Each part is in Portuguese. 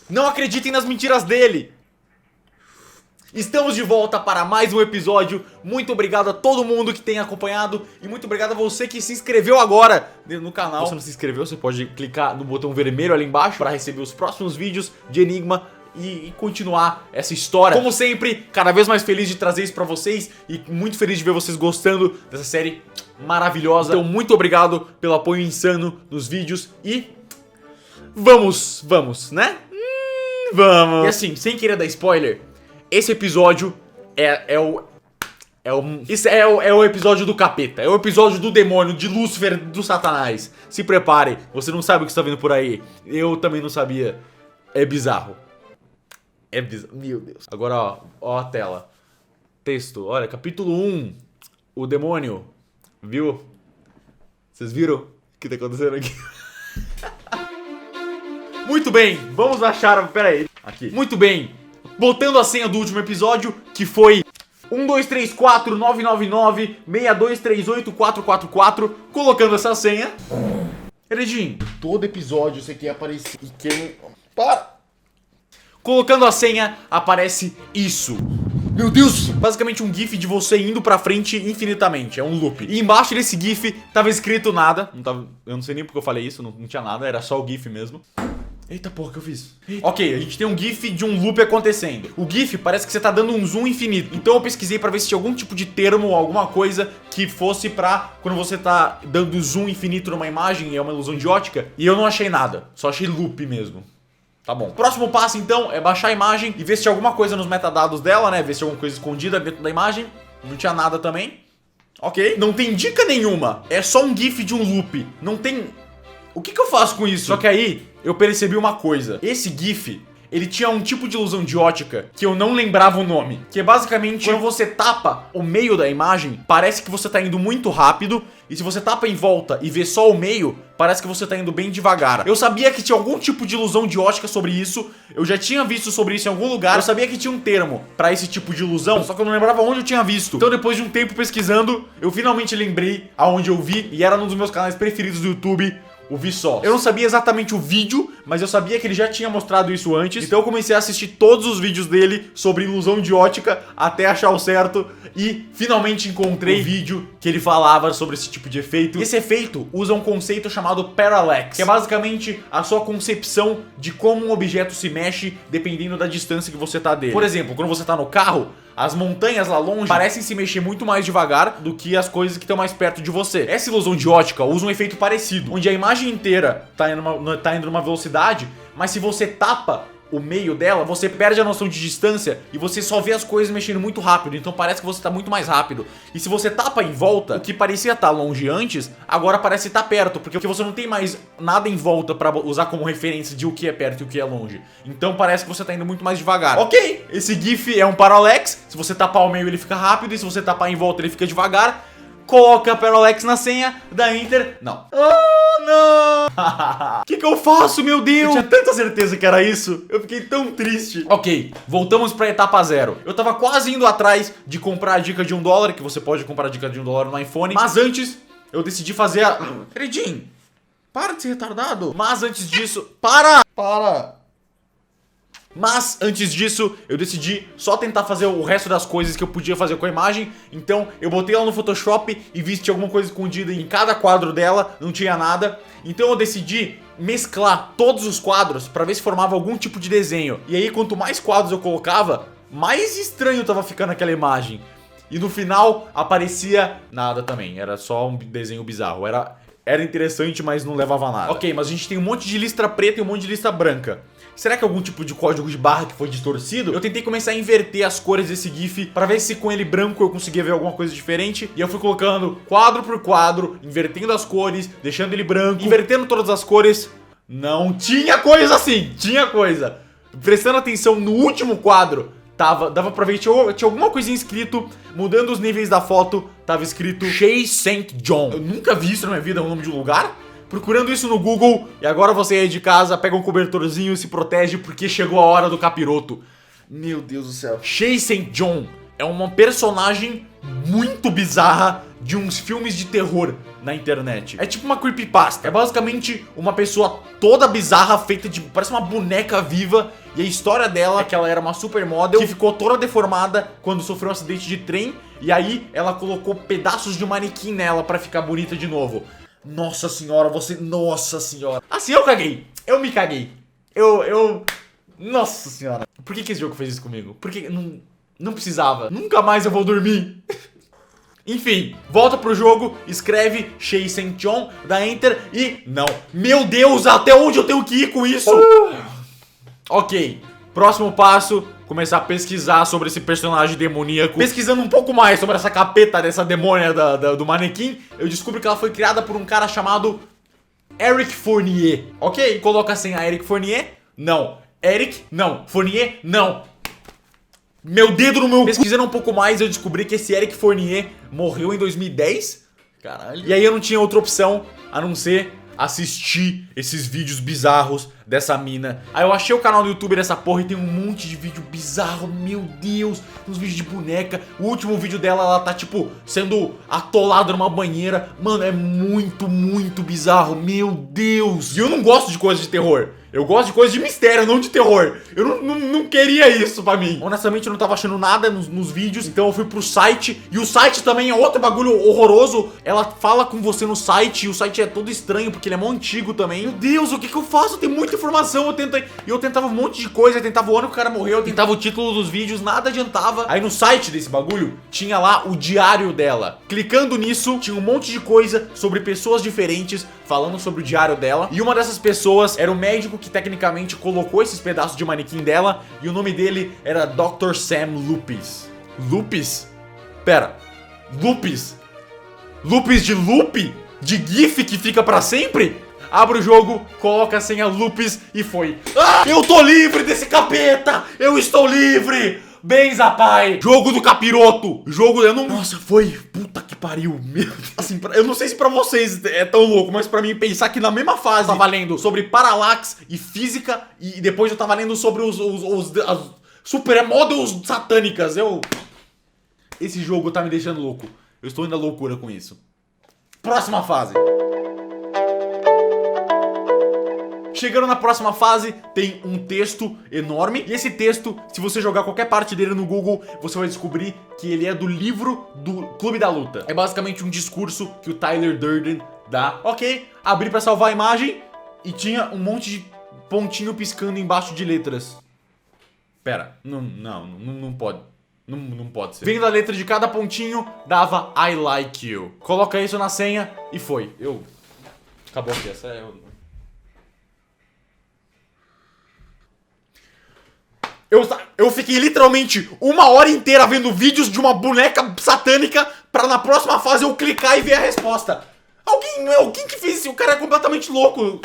Não acreditem nas mentiras dele. Estamos de volta para mais um episódio. Muito obrigado a todo mundo que tem acompanhado e muito obrigado a você que se inscreveu agora no canal. Se você não se inscreveu, você pode clicar no botão vermelho ali embaixo para receber os próximos vídeos de Enigma e continuar essa história. Como sempre, cada vez mais feliz de trazer isso pra vocês e muito feliz de ver vocês gostando dessa série maravilhosa. Então muito obrigado pelo apoio insano nos vídeos e vamos, né? Vamos. E assim, sem querer dar spoiler, esse episódio é o episódio do capeta. É o episódio do demônio, de Lúcifer, do Satanás. Se prepare, você não sabe o que está vindo por aí. Eu também não sabia. É bizarro. É bizarro, meu Deus. Agora ó a tela. Texto, olha, capítulo 1. O demônio. Viu? Vocês viram o que tá acontecendo aqui? Muito bem, vamos achar... Pera aí. Aqui. Muito bem. Botando a senha do último episódio, que foi 123499962384444. Colocando essa senha. Eredinho, todo episódio você quer aparecer. E quem... Para! Colocando a senha, aparece isso. Meu Deus! Basicamente um gif de você indo pra frente infinitamente. É um loop. E embaixo desse gif tava escrito nada. Eu não sei nem porque eu falei isso, não tinha nada. Era só o gif mesmo. Eita porra, que eu fiz? Eita. Ok, a gente tem um gif de um loop acontecendo. O gif parece que você tá dando um zoom infinito. Então eu pesquisei pra ver se tinha algum tipo de termo, alguma coisa que fosse pra quando você tá dando zoom infinito numa imagem, é uma ilusão de ótica. E eu não achei nada, só achei loop mesmo. Tá bom. Próximo passo então é baixar a imagem e ver se tinha alguma coisa nos metadados dela, né? Ver se tinha alguma coisa escondida dentro da imagem. Não tinha nada também. Ok. Não tem dica nenhuma. É só um gif de um loop. Não tem... O que eu faço com isso? Só que aí eu percebi uma coisa. Esse gif, ele tinha um tipo de ilusão de ótica que eu não lembrava o nome. Que é basicamente quando você tapa o meio da imagem, parece que você tá indo muito rápido. E se você tapa em volta e vê só o meio, parece que você tá indo bem devagar. Eu sabia que tinha algum tipo de ilusão de ótica sobre isso. Eu já tinha visto sobre isso em algum lugar. Eu sabia que tinha um termo pra esse tipo de ilusão, só que eu não lembrava onde eu tinha visto. Então depois de um tempo pesquisando, eu finalmente lembrei aonde eu vi. E era num dos meus canais preferidos do YouTube, o Vsauce. Eu não sabia exatamente o vídeo, mas eu sabia que ele já tinha mostrado isso antes. Então eu comecei a assistir todos os vídeos dele sobre ilusão de ótica até achar o certo. E finalmente encontrei o vídeo que ele falava sobre esse tipo de efeito. E esse efeito usa um conceito chamado parallax, que é basicamente a sua concepção de como um objeto se mexe dependendo da distância que você tá dele. Por exemplo, quando você tá no carro, as montanhas lá longe parecem se mexer muito mais devagar do que as coisas que estão mais perto de você. Essa ilusão de ótica usa um efeito parecido, onde a imagem inteira tá indo numa velocidade, mas se você tapa o meio dela, você perde a noção de distância e você só vê as coisas mexendo muito rápido, então parece que você tá muito mais rápido. E se você tapa em volta, o que parecia estar longe antes, agora parece estar perto, porque você não tem mais nada em volta pra usar como referência de o que é perto e o que é longe. Então parece que você tá indo muito mais devagar. Ok, esse GIF é um parallax, se você tapar o meio ele fica rápido e se você tapar em volta ele fica devagar. Coloca parallax na senha, dá enter. Não. Oh, não! O que eu faço, meu Deus? Eu tinha tanta certeza que era isso. Eu fiquei tão triste. Ok, voltamos pra etapa 0. Eu tava quase indo atrás de comprar a dica de $1, que você pode comprar a dica de $1 no iPhone. Mas antes, eu decidi fazer a... Eredinho, para de ser retardado. Mas antes disso... Para! Mas, antes disso, eu decidi só tentar fazer o resto das coisas que eu podia fazer com a imagem. Então, eu botei ela no Photoshop e vi se tinha alguma coisa escondida em cada quadro dela. Não tinha nada. Então, eu decidi mesclar todos os quadros pra ver se formava algum tipo de desenho. E aí, quanto mais quadros eu colocava, mais estranho tava ficando aquela imagem. E no final, aparecia nada também. Era só um desenho bizarro. Era interessante, mas não levava a nada. Ok, mas a gente tem um monte de listra preta e um monte de listra branca. Será que é algum tipo de código de barra que foi distorcido? Eu tentei começar a inverter as cores desse GIF pra ver se com ele branco eu conseguia ver alguma coisa diferente. E eu fui colocando quadro por quadro, invertendo as cores, deixando ele branco, invertendo todas as cores. Não tinha coisa assim, tinha coisa. Prestando atenção no último quadro, dava pra ver que tinha alguma coisinha escrito, mudando os níveis da foto, tava escrito Shea St. John. Eu nunca vi isso na minha vida, é o nome de um lugar. Procurando isso no Google, e agora você aí de casa pega um cobertorzinho e se protege porque chegou a hora do capiroto. Meu Deus do céu. Shea St. John é uma personagem muito bizarra de uns filmes de terror na internet. É tipo uma creepypasta. É basicamente uma pessoa toda bizarra, feita de... parece uma boneca viva. E a história dela é que ela era uma supermodel que ficou toda deformada quando sofreu um acidente de trem. E aí ela colocou pedaços de manequim nela pra ficar bonita de novo. Nossa senhora, você... Nossa senhora. Assim, eu caguei. Eu me caguei. Nossa senhora. Por que esse jogo fez isso comigo? Porque não precisava. Nunca mais eu vou dormir. Enfim, volta pro jogo, escreve Shei Senchon, dá Enter e... Não. Meu Deus, até onde eu tenho que ir com isso? Ok, próximo passo, começar a pesquisar sobre esse personagem demoníaco. Pesquisando um pouco mais sobre essa capeta dessa demônia do manequim, eu descubro que ela foi criada por um cara chamado Eric Fournier. Ok, coloca assim a Eric Fournier. Não. Eric, não. Fournier, não. Meu dedo no meu... Pesquisando um pouco mais, eu descobri que esse Eric Fournier morreu em 2010. Caralho. E aí eu não tinha outra opção a não ser assistir esses vídeos bizarros dessa mina. Aí eu achei o canal do YouTube dessa porra e tem um monte de vídeo bizarro. Meu Deus, uns vídeos de boneca. O último vídeo dela, ela tá tipo sendo atolada numa banheira. Mano, é muito, muito bizarro. Meu Deus. E eu não gosto de coisa de terror. Eu gosto de coisa de mistério, não de terror. Eu não queria isso pra mim. Honestamente, eu não tava achando nada nos vídeos. Então eu fui pro site. E o site também é outro bagulho horroroso. Ela fala com você no site. E o site é todo estranho, porque ele é mó antigo também. Meu Deus, o que eu faço? Tem muita informação. Eu tentava um monte de coisa. Eu tentava o ano que o cara morreu. Eu tentava o título dos vídeos. Nada adiantava. Aí no site desse bagulho, tinha lá o diário dela. Clicando nisso, tinha um monte de coisa sobre pessoas diferentes falando sobre o diário dela. E uma dessas pessoas era o médico que tecnicamente colocou esses pedaços de manequim dela. E o nome dele era Dr. Sam Lupis. Lupis? Pera. Lupis? Lupis de loop? De GIF que fica pra sempre? Abre o jogo, coloca a senha Lupis e foi. Ah, eu tô livre desse capeta! Eu estou livre! Benza, pai! Jogo do capiroto! Jogo... Eu não... Nossa, foi... Puta que pariu! Meu... Assim, eu não sei se pra vocês é tão louco, mas pra mim pensar que na mesma fase eu tava lendo sobre paralaxe e física e depois eu tava lendo sobre as supermodels satânicas. Esse jogo tá me deixando louco. Eu estou indo à loucura com isso. Próxima fase. Chegando na próxima fase, tem um texto enorme. E esse texto, se você jogar qualquer parte dele no Google, você vai descobrir que ele é do livro do Clube da Luta. É basicamente um discurso que o Tyler Durden dá. Ok, abri pra salvar a imagem e tinha um monte de pontinho piscando embaixo de letras. Pera, não pode. Não pode ser. Vendo a letra de cada pontinho, dava I like you. Coloca isso na senha e foi. Acabou aqui, essa é... Eu fiquei literalmente 1 hora inteira vendo vídeos de uma boneca satânica pra na próxima fase eu clicar e ver a resposta. Alguém que fez isso? O cara é completamente louco.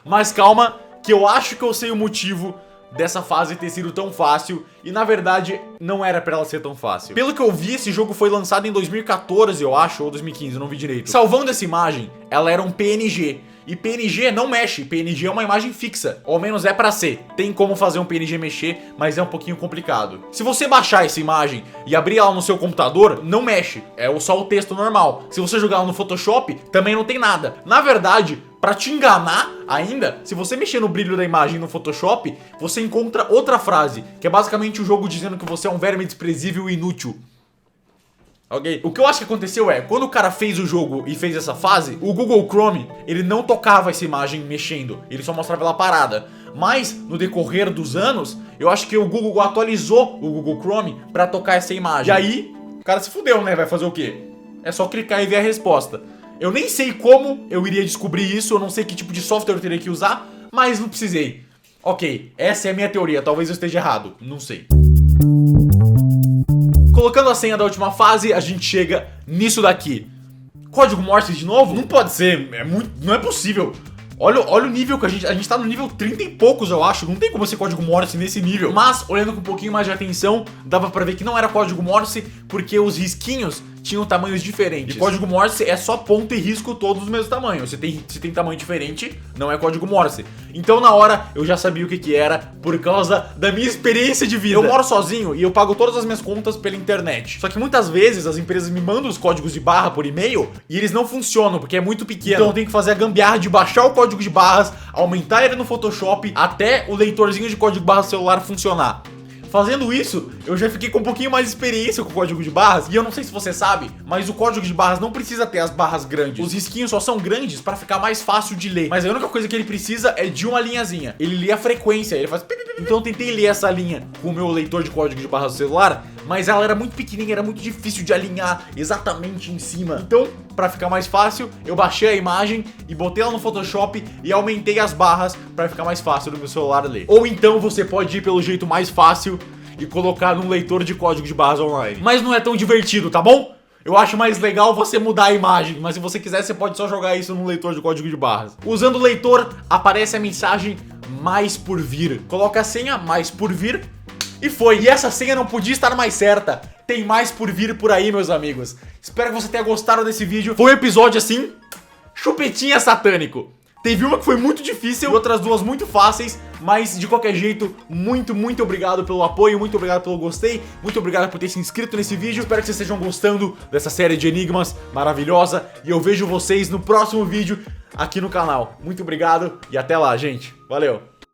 Mas calma, que eu acho que eu sei o motivo dessa fase ter sido tão fácil. E na verdade não era pra ela ser tão fácil. Pelo que eu vi, esse jogo foi lançado em 2014, eu acho, ou 2015, eu não vi direito. Salvando essa imagem, ela era um PNG. E PNG não mexe, PNG é uma imagem fixa. Ou ao menos é pra ser. Tem como fazer um PNG mexer, mas é um pouquinho complicado. Se você baixar essa imagem e abrir ela no seu computador, não mexe. É só o texto normal. Se você jogar ela no Photoshop, também não tem nada. Na verdade, pra te enganar ainda, se você mexer no brilho da imagem no Photoshop, você encontra outra frase, que é basicamente o jogo dizendo que você é um verme desprezível e inútil. Ok? O que eu acho que aconteceu é, quando o cara fez o jogo e fez essa fase, o Google Chrome, ele não tocava essa imagem mexendo, ele só mostrava ela parada. Mas, no decorrer dos anos, eu acho que o Google atualizou o Google Chrome pra tocar essa imagem. E aí, o cara se fudeu, né? Vai fazer o quê? É só clicar e ver a resposta. Eu nem sei como eu iria descobrir isso, eu não sei que tipo de software eu teria que usar, mas não precisei. Ok, essa é a minha teoria, talvez eu esteja errado, não sei. Colocando a senha da última fase, a gente chega nisso daqui. Código Morse de novo? Não pode ser, não é possível. Olha o nível que a gente tá no nível 30 e poucos, eu acho. Não tem como ser código Morse nesse nível. Mas, olhando com um pouquinho mais de atenção, dava pra ver que não era código Morse, porque os risquinhos tinham tamanhos diferentes. E código Morse é só ponto e risco todos do mesmo tamanho. Se tem tamanho diferente, não é código Morse. Então na hora eu já sabia o que era por causa da minha experiência de vida. Eu moro sozinho e eu pago todas as minhas contas pela internet. Só que muitas vezes as empresas me mandam os códigos de barra por e-mail e eles não funcionam porque é muito pequeno. Então eu tenho que fazer a gambiarra de baixar o código de barras, aumentar ele no Photoshop até o leitorzinho de código de barra celular funcionar. Fazendo isso, eu já fiquei com um pouquinho mais de experiência com o código de barras. E eu não sei se você sabe, mas o código de barras não precisa ter as barras grandes. Os risquinhos só são grandes para ficar mais fácil de ler. Mas a única coisa que ele precisa é de uma linhazinha. Ele lê a frequência, ele faz... Então eu tentei ler essa linha com o meu leitor de código de barras do celular, mas ela era muito pequenininha, era muito difícil de alinhar exatamente em cima. Então, para ficar mais fácil, eu baixei a imagem e botei ela no Photoshop e aumentei as barras para ficar mais fácil do meu celular ler. Ou então você pode ir pelo jeito mais fácil e colocar num leitor de código de barras online. Mas não é tão divertido, tá bom? Eu acho mais legal você mudar a imagem, mas se você quiser você pode só jogar isso num leitor de código de barras. Usando o leitor, aparece a mensagem mais por vir. Coloca a senha mais por vir e foi. E essa senha não podia estar mais certa. Tem mais por vir por aí, meus amigos. Espero que você tenha gostado desse vídeo. Foi um episódio assim, chupetinha satânico. Teve uma que foi muito difícil e outras duas muito fáceis, mas de qualquer jeito, muito obrigado pelo apoio, muito obrigado pelo gostei, muito obrigado por ter se inscrito nesse vídeo. Espero que vocês estejam gostando dessa série de enigmas maravilhosa e eu vejo vocês no próximo vídeo aqui no canal. Muito obrigado e até lá, gente. Valeu!